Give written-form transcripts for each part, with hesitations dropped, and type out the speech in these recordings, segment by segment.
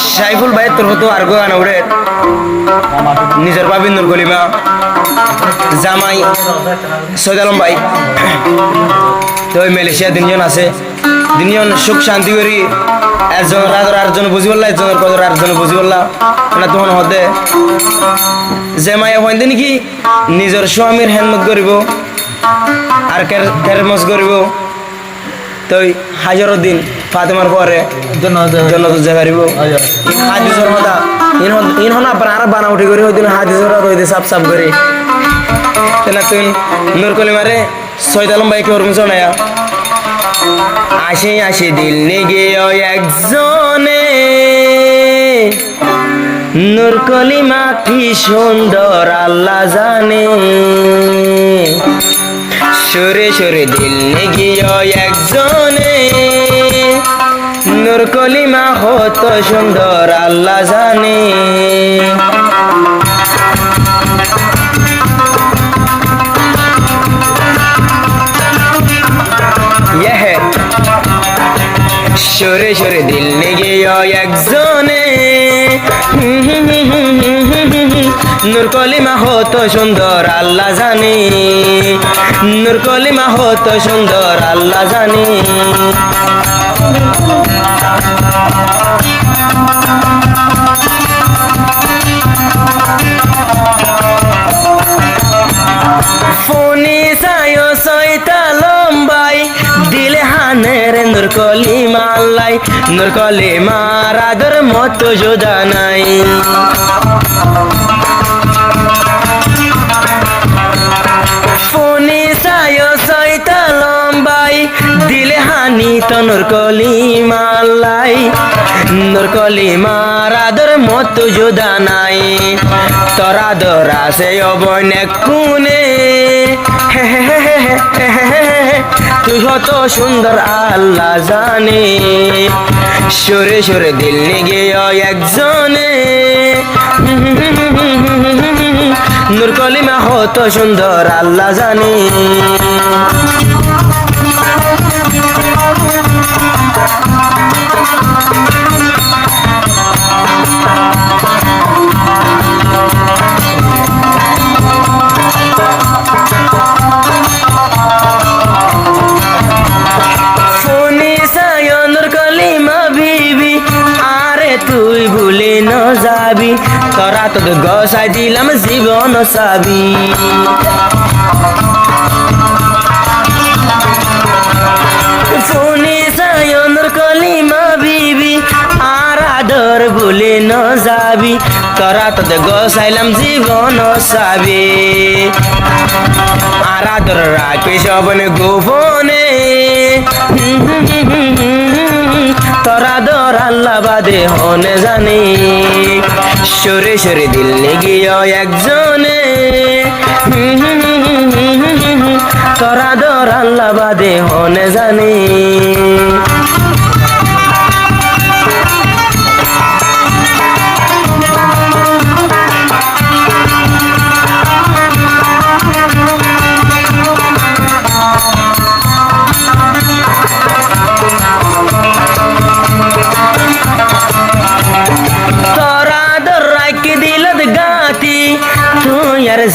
সাইফুল ভাই তোর তো আর গান ওরে নিজের ভাবি নূর কলিমা জামাই সৈয়দ আলম ভাই তো ওই মালয়েশিয়া তিনজন আছে তিনজন সুখ শান্তি করি একজন রাগর আরেকজন বুঝি বললা একজনের কদর আরেকজন বুঝি বললা না তখন হতে যে মায়া হইতে নাকি নিজের স্বামীর হেলমেট করিব আর কেরমস করিব তো হাজারো দিন ফাতেমার পরে জন্নত যে পারিব হাদিসের কথা ইনহন আপনার আর বানা উঠি করি হইদিন হাদিসের রইতে সাপ সাপ করি তেনা তুই নূর কলিমারে সৈয়দ আলম ভাই কে ওরকম শোনায়া আসে আসে দিল নেগে একজনে নূর কলিমা কি সুন্দর আল্লাহ জানে সরে সরে দিল নেগে একজনে নূর কলিমা কত সুন্দর আল্লাহ জানে সরে সরে দিল নেগে একজনে নূর কলিমা হতো সুন্দর আল্লাহ জানে নূর কলিমা হতো সুন্দর আল্লাহ জানে ফোনি সায়ো সৈতা লম্বাই দিলে হানের নূর কলিমা আল্লাই নূর কলিমা রাদর মতো যোদা নাই ফোনি সায়ো সৈতা লম্বাই দিলে হানি তো নূর কলিমা আল্লাই নূর কলিমা রাদর মতো যোদা নাই তোরা দরা সে অবনে কুনে তুই হত সুন্দর আল্লাহ জানে সরে সরে দিল নেগে একজনে নূর কলিমা হত সুন্দর আল্লাহ জানে তুই ভুলে ন যাবি তোরা তো গসাই দিলাম জীবন সাবি ফোনে সায়নর কলিমা বিবি আর আদর ভুলে ন যাবি তোরা তো গসাইলাম জীবন সাবি আর আদর রাখি সবনে গোপনে তোরা দর আল্লাহ বাদে হনে জানে সরে সরে দিল নেগে একজনে তোরা দর আল্লাহ বাদে হনে জানে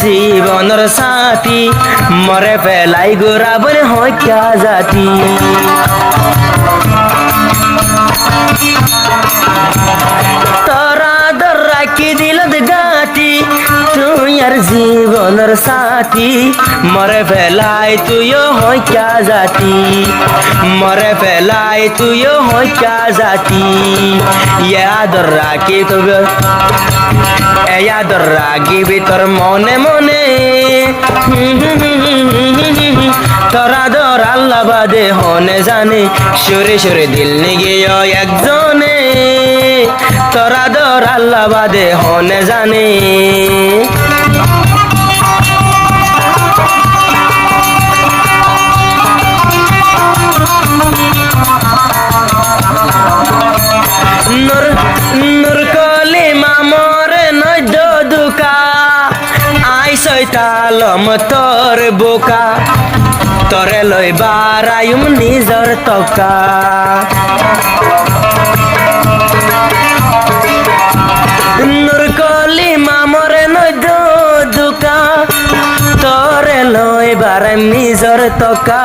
জীবনের সাথী মরে ফেলাই গোরাবর হত্যা জাতি তোরা দর রাখি দিল গাতি তুই আর জীবনের সাথী মরে ফেলাই তুইও হত্যা জাতি মরে ফেলাই তুইও হত্যা জাতি ইয়াদর রাখি তবে ইয়াদর রাখিবি তোর মনে মনে তোরা দর আল্লাহ বাদে হনে জানে সরে সরে দিল নেগে একজনে তোরা দর আল্লাহ বাদে হনে জানে নূর কলিমা মরে নৈদ দুকা আই শৈতালম তোর বোকা তরে লই বারায়ুম নিজর তকা নিজর তকা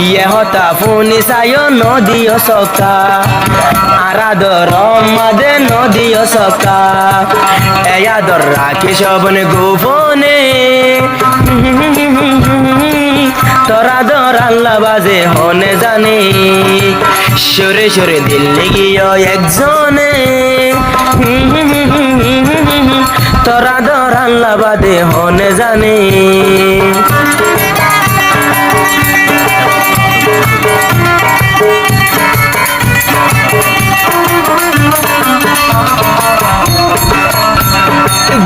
ইয়ে হতা ফুনি সায় নদীয় সকা আরাদর মাদে নদীয় সকা এয়াদর রাখি সবনে গোপনে তোরা দর আল্লাহ বাজে হনে জানে সরে সরে দিল্লি গিয়ে একজনে তোরা দর আল্লাহ বাদে হনে জানে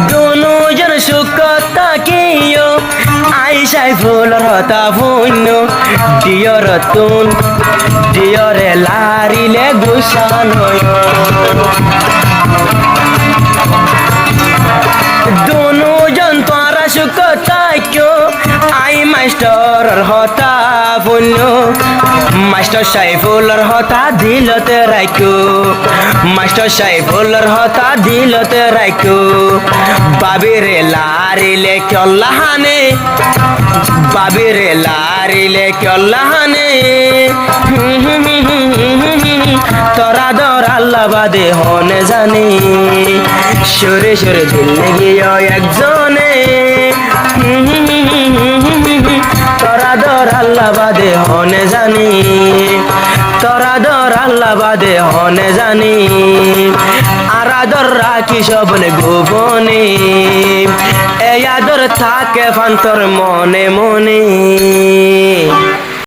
দুজন সুকতা কিও আইসাই ফুলর হতা পুণ্য ডিয়র তুন ডিয়রে লারিলে গুসান দুজন তোরা সুকতা কিও আই মাস্টার হতা পুণ্য মাস্টার সাইফুলর হতা দিলতে রাখো মাস্টার সাইফুলর হতা দিলতে রাখো বাবিরে লারিলে কল্লাহানে বাবিরে লারিলে কল্লাহানে তোরা দর আল্লাহ বাদে হনে জানে সরে সরে দিল্লি গিয়ে একজনে তোরা দর আল্লাহ বাদে হনে জানি তোরা দর আল্লাহ বাদে হনে জানি আরাদর রাখি সবনে গোপনে এই আদর থাকে ফান্তর মনে মনে